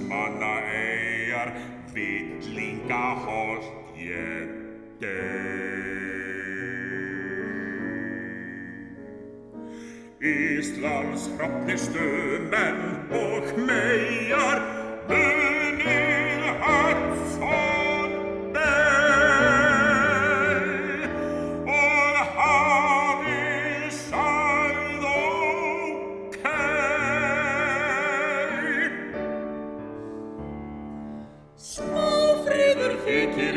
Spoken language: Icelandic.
manna eyjar, villinga holt ég Íslands hrafnistu menn og meyjar, munið Hudson Bay og hafið sagði ókei. Smáfríður þykir